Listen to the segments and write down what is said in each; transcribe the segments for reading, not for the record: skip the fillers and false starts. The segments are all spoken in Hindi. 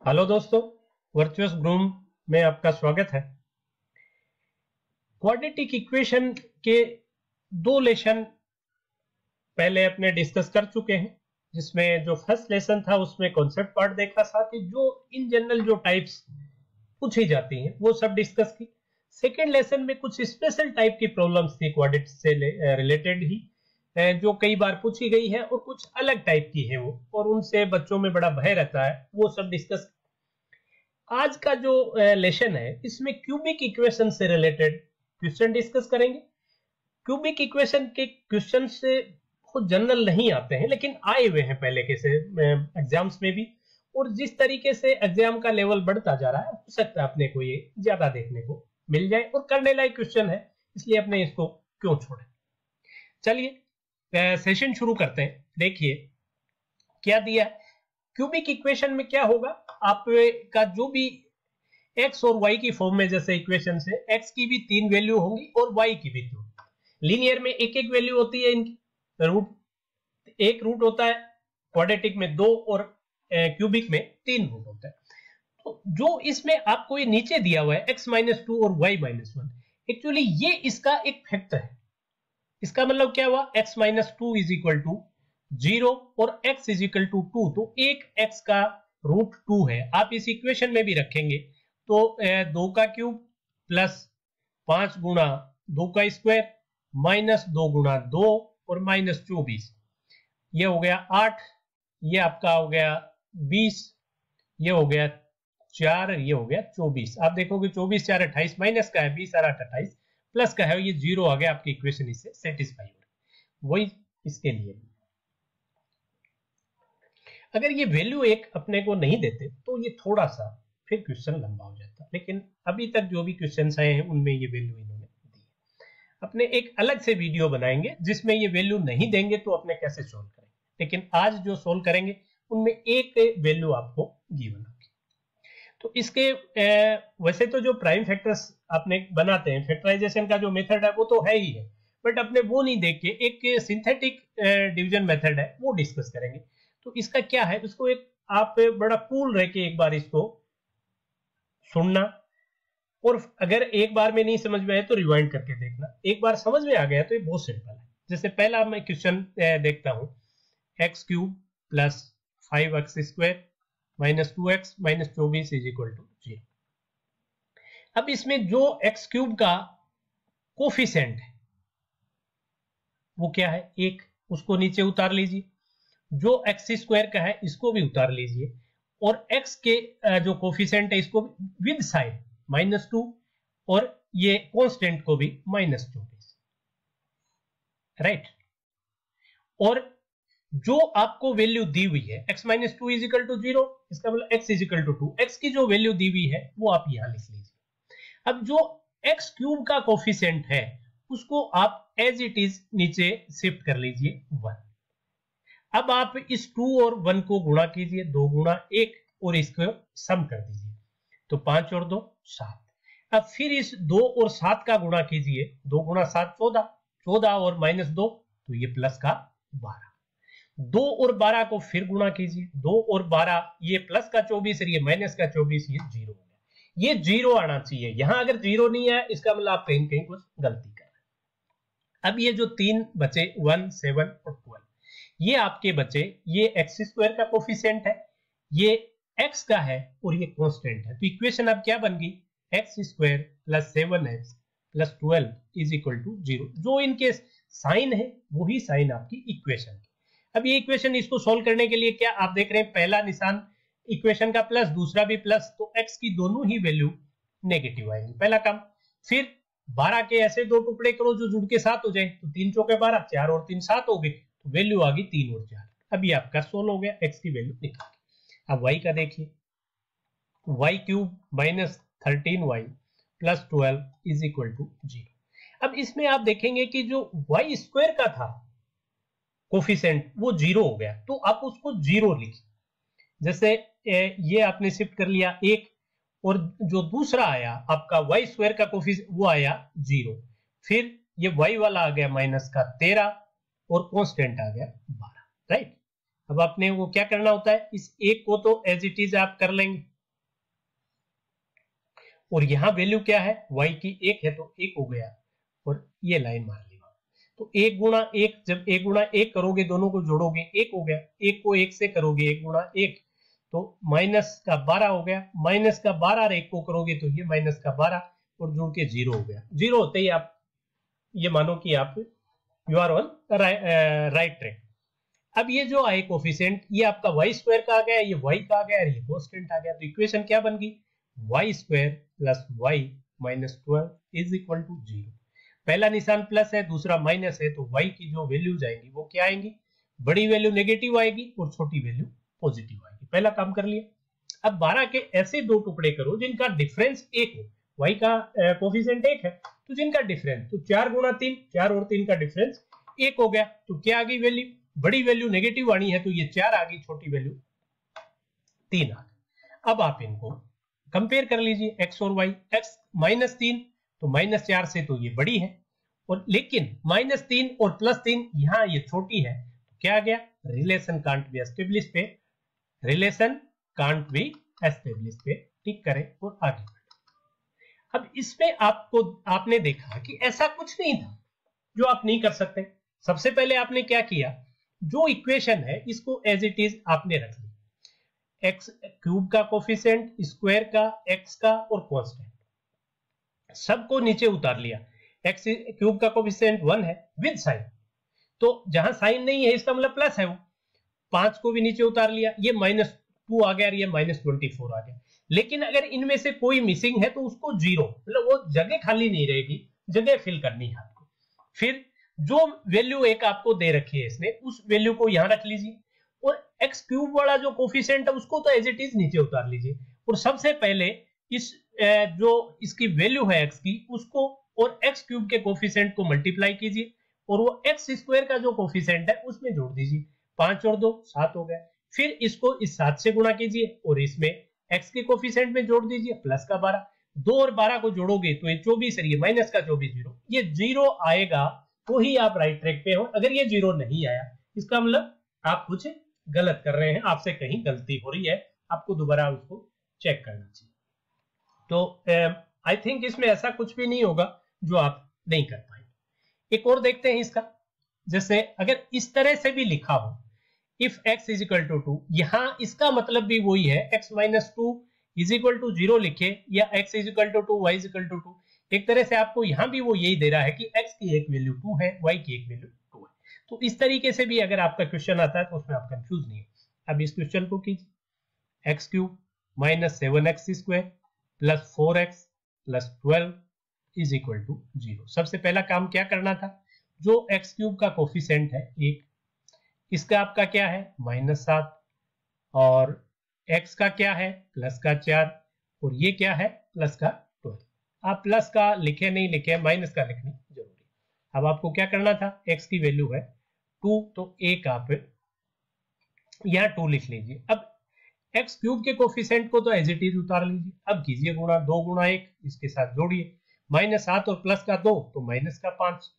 हेलो दोस्तों, वर्चुअस ग्रूम में आपका स्वागत है। क्वाड्रेटिक इक्वेशन के दो लेसन पहले अपने डिस्कस कर चुके हैं, जिसमें जो फर्स्ट लेसन था उसमें कॉन्सेप्ट पार्ट देखा, साथ ही जो इन जनरल जो टाइप्स पूछी जाती हैं वो सब डिस्कस की। सेकेंड लेसन में कुछ स्पेशल टाइप की प्रॉब्लम्स थी क्वाड्रेटिक से रिलेटेड ही, जो कई बार पूछी गई है और कुछ अलग टाइप की है वो, और उनसे बच्चों में बड़ा भय रहता है, वो सब डिस्कस। आज का जो लेसन है इसमें क्यूबिक इक्वेशन से रिलेटेड क्वेश्चन डिस्कस करेंगे। क्यूबिक इक्वेशन के क्वेश्चन से बहुत जनरल नहीं आते हैं, लेकिन आए हुए हैं पहले के से एग्जाम्स में भी, और जिस तरीके से एग्जाम का लेवल बढ़ता जा रहा है हो सकता है अपने को ये ज्यादा देखने को मिल जाए, और करने लायक क्वेश्चन है, इसलिए अपने इसको क्यों छोड़े। चलिए सेशन शुरू करते हैं। देखिए क्या दिया है। क्यूबिक इक्वेशन में क्या होगा, आपका जो भी x और y की फॉर्म में जैसे इक्वेशन से x की भी 3 वैल्यू होंगी और y की भी 2। लीनियर में एक एक वैल्यू होती है इनकी, एक रूट होता है, क्वाड्रेटिक में 2 और क्यूबिक में 3 रूट होता है। तो जो इसमें आपको ये नीचे दिया हुआ है x-2 और y-1, एक्चुअली ये इसका एक फैक्टर है। इसका मतलब क्या हुआ, x-2 इज इक्वल टू 0 और x इज इक्वल टू 2, तो एक x का रूट 2 है। आप इस इक्वेशन में भी रखेंगे तो 2 का क्यूब प्लस 5 गुणा 2 का स्क्वायर माइनस 2 गुणा 2 और माइनस 24, ये हो गया 8, ये आपका हो गया 20, ये हो गया 4, ये हो गया 24। आप देखोगे 24 4 28, माइनस का है 20 8 28, प्लस का है ये 0 आ गया। आपकी इक्वेशन इससे सेटिस्फाई हो रही, वही इसके लिए। अगर ये वैल्यू एक अपने को नहीं देते तो ये थोड़ा सा फिर क्वेश्चन लंबा हो जाता, लेकिन अभी तक जो भी क्वेश्चन आए हैं उनमें ये वैल्यू इन्होंने दी है। अपने एक अलग से वीडियो बनाएंगे जिसमें ये वैल्यू नहीं देंगे तो अपने कैसे सोल्व करेंगे, लेकिन आज जो सोल्व करेंगे उनमें एक वैल्यू आपको गिवन होगी। तो इसके वैसे तो जो प्राइम फैक्टर्स आपने बनाते हैं, फैक्टराइजेशन का जो मेथड है वो तो है ही है, बट अपने वो नहीं देख के एक सिंथेटिक डिवीजन मेथड है वो डिस्कस करेंगे। तो इसका क्या है, इसको एक आप बड़ा कूल रह के एक बार इसको सुनना, और अगर एक बार में नहीं समझ में आए तो रिवाइंड करके देखना। एक बार समझ में आ गया तो ये बहुत सिंपल है। जैसे पहला मैं क्वेश्चन देखता हूं, x cube plus 5x square minus 2x minus 24 is equal to 0। अब इसमें जो एक्स क्यूब का कोफिशिएंट है वो क्या है, 1, उसको नीचे उतार लीजिए। जो एक्स स्क्वायर का है इसको भी उतार लीजिए, और एक्स के जो कोफिशिएंट है इसको विद साइन -2, और ये कांस्टेंट को भी -24, राइट। और जो आपको वैल्यू दी हुई है x-2 इज इक्वल टू 0, इसका मतलब x is equal to 2, x की जो वैल्यू दी हुई है वो आप यहां लिख लीजिए। अब जो x क्यूब का कोफिशिएंट है उसको आप एज इट इज नीचे शिफ्ट कर लीजिए 1। अब आप इस 2 और 1 को गुणा कीजिए, 2 गुणा 1, और इसको सम कर दीजिए, तो 5 और 2 7। अब फिर इस 2 और 7 का गुणा कीजिए, 2 गुणा 7 14, 14 और -2 तो ये प्लस का 12। 2 और 12 को फिर गुणा कीजिए, 2 और 12 ये प्लस का 24 और ये माइनस का 24, ये 0 हो गया। ये 0 आना चाहिए, यहां अगर 0 नहीं आया इसका मतलब आप कहीं कहीं कुछ गलती कर रहे हैं। अब ये जो 3 बचे 1 7 और 12, ये आपके बचे, ये एक्स स्क्वायर का कोफिशिएंट है, ये एक्स का है और ये कांस्टेंट है। तो इक्वेशन अब क्या बन गई, x square plus 7x plus 12 is equal to 0। जो इनके साइन है वही साइन आपकी इक्वेशन की। अब ये इक्वेशन, इसको सोल्व करने के लिए क्या आप देख रहे हैं, पहला निशान इक्वेशन का प्लस, दूसरा भी प्लस, तो x की दोनों ही वैल्यू नेगेटिव आएंगी, पहला काम। फिर 12 के ऐसे दो टुकड़े करो जो जुड़ के 7 हो जाए, तो 3 चौके 12, 4 और 3 7 हो गए, तो वैल्यू आ गई 3 और 4। अब ये आपका सोल्व हो गया, x की वैल्यू निकाल के। अब y का देखिए, y cube minus 13y plus 12 is equal to 0। अब इसमें आप देखेंगे कि जो y स्क्वायर का था कोफिशिएंट वो 0 हो गया, तो आप उसको 0 लिखिए। जैसे ये आपने शिफ्ट कर लिया 1, और जो दूसरा आया आपका y स्क्वायर का कोफिशिएंट वो आया 0, फिर ये y वाला आ गया माइनस का 13 और कांस्टेंट आ गया 12, राइट। अब आपने वो क्या करना होता है, इस एक को तो एज इट इज आप कर लेंगे, और यहाँ वैल्यू क्या है, y की 1 है तो 1 हो गया, और ये लाइन मार ली। तो 1 गुणा 1, जब 1 गुणा 1 करोगे, दोनों को जोड़ोगे 1 हो गया, 1 को 1 से करोगे 1 गुणा 1 तो माइनस का 12 हो गया, माइनस का 12 और 1 को करोगे तो ये माइनस का 12 और जुड़ के 0 हो गया। 0 होते ही आप ये मानो कि आप you are on right track. अब ये जो आए कोफिशिएंट, ये आपका वाई स्क्वायर का आ गया, ये वाई का आ गया और ये कांस्टेंट आ गया। तो इक्वेशन क्या बन गई, y square plus y minus 12 is equal to 0। पहला निशान प्लस है, दूसरा माइनस है, तो y की जो वैल्यूज आएंगी वो क्या आएंगी, बड़ी वैल्यू नेगेटिव आएगी और छोटी वैल्यू पॉजिटिव आएगी। पहला काम कर लिया। अब 12 के ऐसे दो टुकड़े करो जिनका डिफरेंस 1 हो, y का कोफिशिएंट 1 है तो जिनका डिफरेंस, तो 4 गुणा 3, 4 और 3 का डिफरेंस 1 हो गया, तो क्या आ गई वैल्यू, बड़ी वैल्यू नेगेटिव आनी है तो ये 4 आ गई, छोटी वैल्यू 3 आ गई। अब आप इनको कंपेयर कर लीजिए x और y, x माइनस 3 तो माइनस 4 से तो ये बड़ी है, और लेकिन माइनस 3 और प्लस 3 यहाँ ये छोटी है, तो क्या आ गया, रिलेशन कांट बी एस्टेब्लिश पे, रिलेशन कांट बी एस्टेब्लिश पे टिक करें और आगे बढ़े। अब इसमें आपने देखा कि ऐसा कुछ नहीं था जो आप नहीं कर सकते। सबसे पहले आपने क्या किया, जो इक्वेशन है इसको एज इट इज आपने रख लिया, एक्स क्यूब का कोफिशिएंट, स्क्वायर का, एक्स का और कांस्टेंट सबको नीचे उतार लिया। एक्स क्यूब का कोफिशिएंट 1 है विद साइन, तो जहां साइन नहीं है इसका मतलब प्लस है, वो 5 को भी नीचे उतार लिया, ये -2 आ गया और ये -24 आ गया। लेकिन अगर इनमें से कोई मिसिंग है तो उसको 0, मतलब वो जगह खाली नहीं रहेगी, जगह फिल करनी है आपको। फिर जो वैल्यू एक आपको दे रखी है इसने, उस वैल्यू को यहां रख लीजिए, और एक्स क्यूब वाला जो कोफिशिएंट है उसको तो एज इट इज नीचे उतार लीजिए, और सबसे पहले इस जो इसकी वैल्यू है x की, उसको और x क्यूब के कोफिशिएंट को मल्टीप्लाई कीजिए, और वो x स्क्वायर का जो कोफिशिएंट है उसमें जोड़ दीजिए। 5 और 2 7 हो गए। फिर इसको इस 7 से गुणा कीजिए और इसमें x के कोफिशिएंट में जोड़ दीजिए प्लस का 12। 2 और 12 को जोड़ोगे तो ये 24 और ये माइनस का 24, 0, ये 0 आएगा तो ही आप राइट ट्रैक पे हो। अगर ये 0 नहीं आया इसका मतलब आप कुछ गलत कर रहे हैं, आपसे कहीं गलती हो रही है, आपको दोबारा उसको चेक करना चाहिए। तो आई थिंक इसमें ऐसा कुछ भी नहीं होगा जो आप नहीं कर पाएंगे। एक और देखते हैं इसका, जैसे अगर इस तरह से भी लिखा हो, if x is equal to 2, यहां इसका मतलब भी वही है, x minus 2 is equal to 0 लिखे या x is equal to 2, y is equal to 2, एक तरह से आपको यहां भी वो यही दे रहा है कि x की एक वैल्यू 2 है, y की एक वैल्यू 2 है। तो इस तरीके से भी अगर आपका क्वेश्चन आता है तो उसमें आप कंफ्यूज नहीं है। अब इस क्वेश्चन को कीजिए, x cube minus 7x square plus 4x plus 12 is equal to 0। सबसे पहला काम क्या करना था, जो एक्स क्यूब का कोफिशिएंट है 1, इसका आपका क्या है -7, और x का क्या है प्लस का 4, और ये क्या है प्लस का 12। आप प्लस का लिखे नहीं लिखे, माइनस का लिखनी जरूरी। अब आपको क्या करना था, x की वैल्यू है 2, तो एक आप यहां 2 लिख लीजिए। अब एक्स क्यूब के कोफिशिएंट को तो एज इट इज उतार लीजिए। अब कीजिए गुणा, 2 गुणा 1 इसके साथ जोड़िए, -7 और प्लस का 2 तो माइनस का 5,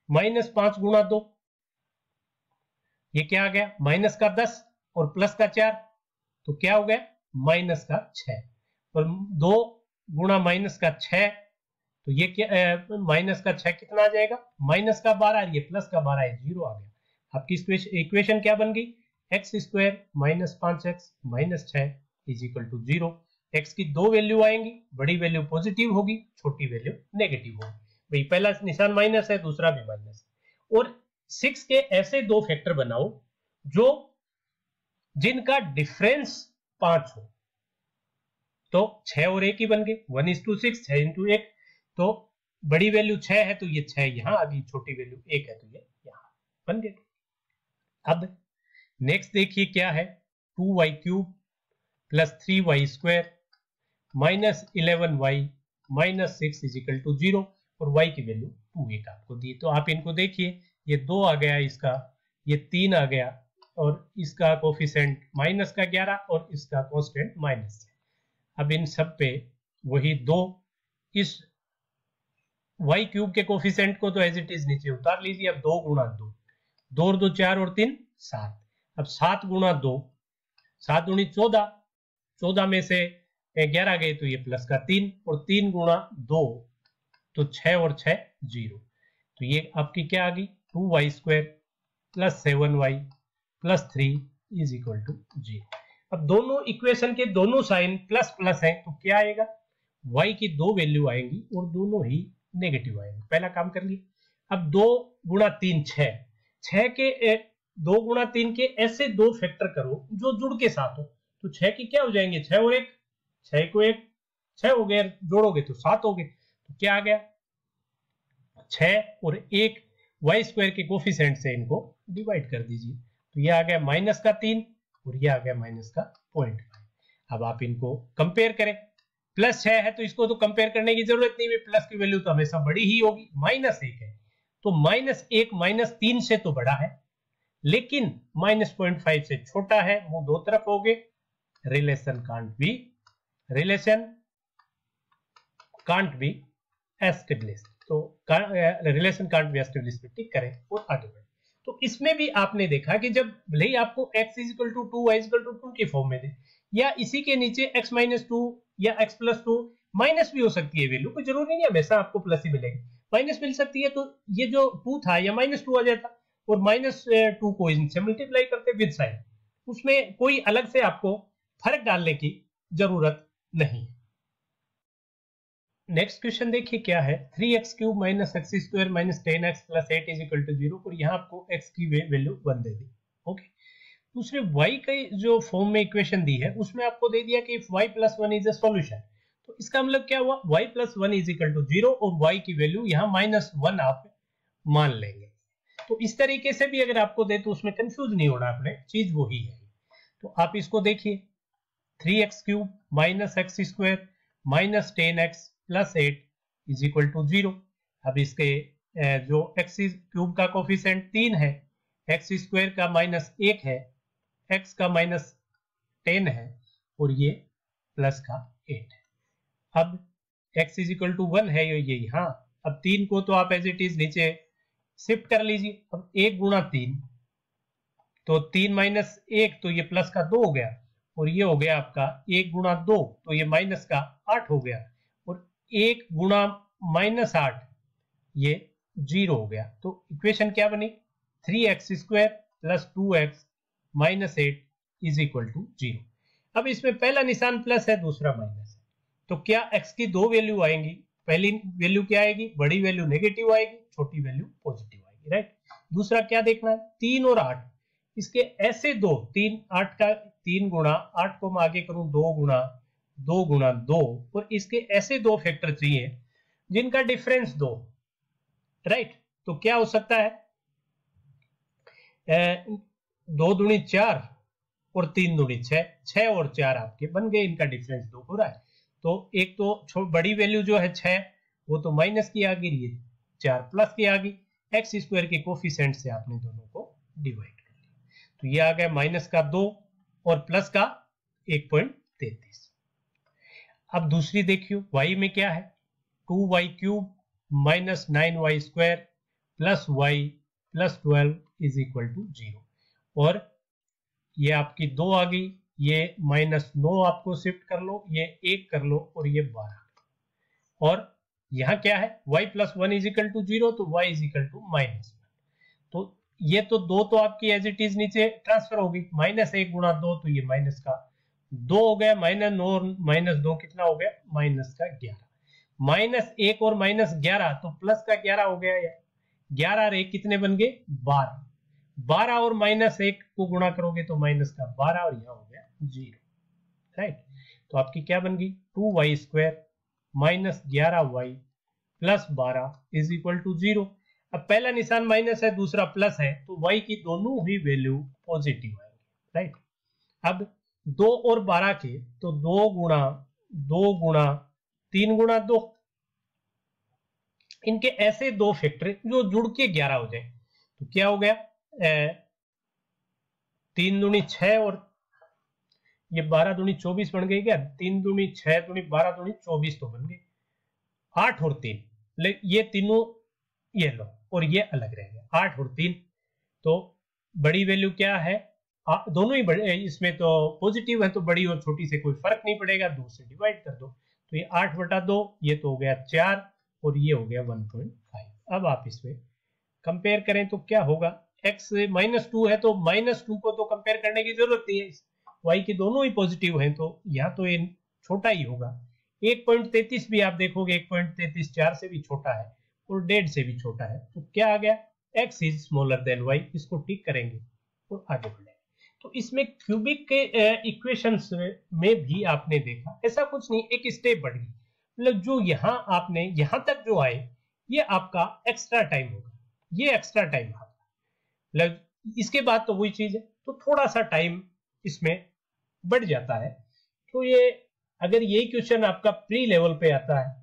-5 गुणा 2 ये क्या आ गया, माइनस का 10 और प्लस का 4 तो क्या हो गया, माइनस का 6, और 2 गुणा माइनस का 6 तो ये क्या, माइनस का 6 कितना आ जाएगा, माइनस का 12, ये प्लस का 12 है, 0 आ गया। आपकी इक्वेशन क्या बन गई, x square minus 5x minus 6 is equal to 0। X की दो वैल्यू आएंगी, बड़ी वैल्यू पॉजिटिव होगी, छोटी वैल्यू नेगेटिव होगी। भाई पहला निशान माइनस है, दूसरा भी माइनस है। और 6 के ऐसे दो फैक्टर बनाओ जो जिनका डिफरेंस 5 हो, तो 6 और 1 ही बन गए, 1:6, 6:1। तो बड़ी वैल्यू 6 है तो ये 6 यहां आ गई, छोटी वैल्यू 1 है तो ये यहां बन गए। अब नेक्स्ट देखिए क्या है, 2y cube plus 3y square minus 11y minus 6 is equal to 0, और y की वैल्यू 2 1 आपको दी। तो आप इनको देखिए, ये 2 आ गया, इसका ये 3 आ गया, और इसका कोफिशिएंट माइनस का 11 और इसका कांस्टेंट -6। अब इन सब पे वही 2, इस y क्यूब के कोफिशिएंट को तो एज इट इज नीचे उतार लीजिए। अब 2 गुणा 2, 2 और 2 4 और 3 7। अब 7 गुणा 2, 7 दूनी 14, 14 में से 11 गए तो ये प्लस का 3, और 3 गुणा 2 तो 6 और 6 0, तो ये आपकी क्या आ गई 2y² plus 7y plus 3 is equal to 0। अब दोनों इक्वेशन के दोनों साइन प्लस प्लस हैं, तो क्या आएगा, y की दो वैल्यू आएंगी और दोनों ही नेगेटिव आएंगे। पहला काम कर लिया। अब 2 गुणा 3 6 के 2 गुणा 3 के ऐसे दो फैक्टर करो जो जुड़ के साथ हो, तो 6 की क्या हो जाएंगे 6 और 1, 6 को 1 6 हो गया, जोड़ोगे तो 7 हो गए, तो क्या आ गया 6 और 1 y² के कोफिशिएंट से इनको डिवाइड कर दीजिए, तो ये आ गया -3 और ये आ गया -0.5। अब आप इनको कंपेयर करें, प्लस 6 है तो इसको तो कंपेयर करने की जरूरत नहीं है, प्लस की वैल्यू तो हमेशा बड़ी ही होगी। -1 है तो -1 -3 से तो बड़ा है, लेकिन -0.5 से छोटा है, मुंह दो तरफ हो गए, रिलेशन कांट बी एस्टेब्लिश, तो रिलेशन कांट बी एस्टेब्लिश पे टिक करें और आगे बढ़े। तो इसमें भी आपने देखा कि जब भले ही आपको x = 2 y = 2 के फॉर्म में दे, या इसी के नीचे x - 2 या x + 2, माइनस भी हो सकती है वैल्यू, कोई जरूरी नहीं हमेशा आपको प्लस ही मिलेगी, माइनस मिल सकती है, तो ये जो 2 था या -2 आ जाता, और -2 को इनसे मल्टीप्लाई करते विद साइन, उसमें कोई अलग से आपको फर्क डालने की जरूरत नहीं है। नेक्स्ट क्वेश्चन देखिए क्या है, 3x³ - x² - 10x + 8 = 0, और यहाँ आपको x की वैल्यू 1 दे दी। ओके, दूसरे y का जो फॉर्म में इक्वेशन दी है उसमें आपको दे दिया कि if y + 1 is a solution, तो इसका मतलब क्या हुआ, y + 1 = 0 और y की वैल्यू यहाँ -1 आप मान लेंगे। तो इस तरीके से भी अगर आपको दे तो उसमें कंफ्यूज नहीं होना आपने, चीज वही है। तो आप इसको देखिए, 3x³ - x² - 10x + 8 = 0। अब इसके जो x³ का कोफिशिएंट 3 है, x² का -1 है, x का -10 है, और ये प्लस का 8 है। अब x = 1 है ये यहाँ, अब 3 को तो आप एज इट इज नीचे शिफ्ट कर लीजिए। अब 1 गुणा 3 तो 3 - 1 तो ये प्लस का 2 हो गया, और ये हो गया आपका 1 गुणा 2 तो ये माइनस का 8 हो गया, और 1 गुणा -8 ये 0 हो गया। तो इक्वेशन क्या बनी, 3x² + 2x - 8 = 0। अब इसमें पहला निशान प्लस है, दूसरा माइनस है, तो क्या x की दो वैल्यू आएंगी, पहली वैल्यू क्या आएगी, बड़ी वैल्यू नेगेटिव आएगी, छोटी वैल्यू पॉजिटिव आएगी, राइट। दूसरा क्या देखना है, 3 और 8, इसके ऐसे दो 3 गुणा 8 को मैं आगे करूं 2 गुणा 2, और इसके ऐसे दो फैक्टर चाहिए जिनका डिफरेंस 2, राइट। तो क्या हो सकता है, 2 दूनी 4 और 3 दूनी 6, 6 और 4 आपके बन गए, इनका डिफरेंस 2 हो रहा है। तो एक तो बड़ी वैल्यू जो है 6 वो तो माइनस की आ गई, ये 4 प्लस की आ गई, x² के कोफिशिएंट से आपने दोनों को डिवाइड कर लिया, तो ये आ गया -2 और प्लस का 1.33। अब दूसरी देखियो, y में क्या है, 2y³ - 9y² + y + 12 = 0, और ये आपकी 2 आ गई, ये -9 आपको शिफ्ट कर लो, ये 1 कर लो, और ये 12, और यहाँ क्या है, y + 1 = 0, तो y = -1, तो ये तो 2 तो आपकी एज इट इज नीचे ट्रांसफर होगी, -1 गुणा 2 तो ये माइनस का 2 हो गया, -9 और -2 कितना हो गया, -11, -1 और -11 तो प्लस का 11 हो गया, या 11 और 1 कितने बन गए, 12, 12 और -1 को गुणा करोगे तो -12, और यह हो गया 0, राइट। तो आपकी क्या बन गई, 2y² - 11y + 12 = 0। अब पहला निशान माइनस है, दूसरा प्लस है, तो y की दोनों ही वैल्यू पॉजिटिव आएंगे, राइट। अब 2 और 12 के तो 2 गुणा 3 गुणा 2, इनके ऐसे दो फैक्टर जो जुड़ के 11 हो जाए, तो क्या हो गया, 3 दूनी 6 और ये 12 दूनी 24 बन गई क्या, 3 दूनी 6 दूनी 12 दूनी 24 तो बन गई, 8 और 3, ये तीनों ये लो और ये अलग रह गया, 8 और 3, तो बड़ी वैल्यू क्या है दोनों ही बड़े, इसमें तो पॉजिटिव है तो बड़ी और छोटी से कोई फर्क नहीं पड़ेगा, 2 से डिवाइड कर दो तो ये 8/2, ये तो हो गया 4 और ये हो गया 1.5। अब आप इसमें कंपेयर करें तो क्या होगा, x -2 है तो -2 को तो कंपेयर करने की जरूरत नहीं है, y के दोनों ही पॉजिटिव हैं तो यहाँ तो ये छोटा ही होगा। 1.33 भी आप देखोगे 1.33 4 से भी छोटा है और 1.5 से भी छोटा है, तो क्या आ गया, x is smaller than y। इसको टिक करेंगे और आगे बढ़ेंगे। तो इसमें क्यूबिक के इक्वेशंस में भी आपने देखा ऐसा कुछ नहीं, एक स्टेप बढ़ गई, मतलब जो यहाँ आपने यहाँ तक जो आए ये आपका एक्स्ट्रा टाइम होगा, ये एक्स्ट्रा टाइम था, मतलब इसके बाद तो वही चीज है, तो थोड़ा सा टाइम इसमें बढ़ जाता है। तो ये अगर यही क्वेश्चन आपका प्री लेवल पे आता है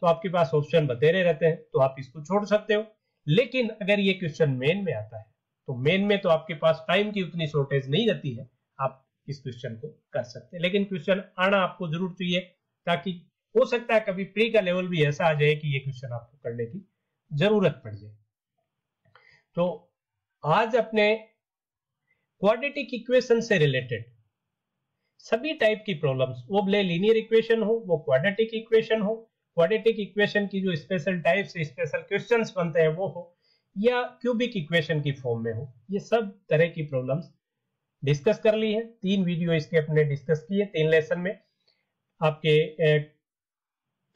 तो आपके पास ऑप्शन बतेरे रहते हैं, तो आप इसको छोड़ सकते हो। लेकिन अगर ये क्वेश्चन मेन में आता है तो मेन में तो आपके पास टाइम की उतनी शॉर्टेज नहीं रहती है, आप इस क्वेश्चन को कर सकते हैं। लेकिन क्वेश्चन आना आपको जरूर चाहिए, ताकि हो सकता है कभी प्री का लेवल भी ऐसा आ जाए कि ये क्वेश्चन आपको करने की जरूरत पड़ जाए। तो आज अपने क्वाड्रेटिक इक्वेशन से रिलेटेड सभी टाइप की प्रॉब्लम्स, वो भले लीनियर इक्वेशन हो, वो क्वाड्रेटिक इक्वेशन हो, क्वाड्रेटिक इक्वेशन की जो स्पेशल टाइप से स्पेशल क्वेश्चंस बनते हैं वो हो, या क्यूबिक इक्वेशन की फॉर्म में हो, ये सब तरह की प्रॉब्लम्स डिस्कस कर ली है। 3 वीडियो इसके अपने डिस्कस किए 3 लेसन में। आपके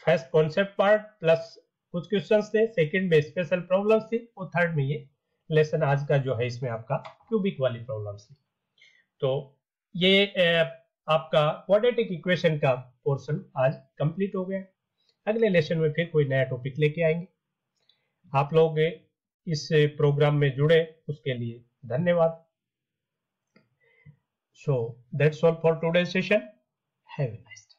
फर्स्ट कॉन्सेप्ट पार्ट प्लस कुछ क्वेश्चंस थे, सेकंड में स्पेशल प्रॉब्लम्स थी और थर्ड में ये लेसन आज का जो है इसमें आपका क्यूबिक वाली प्रॉब्लम्स थी। तो ये आपका क्वाड्रेटिक इक्वेशन का पोर्शन आज कंप्लीट हो गया। अगले लेसन में फिर कोई नया टॉपिक लेके आएंगे। आप लोग इस प्रोग्राम में जुड़े उसके लिए धन्यवाद। So that's all for today's session. Have a nice day.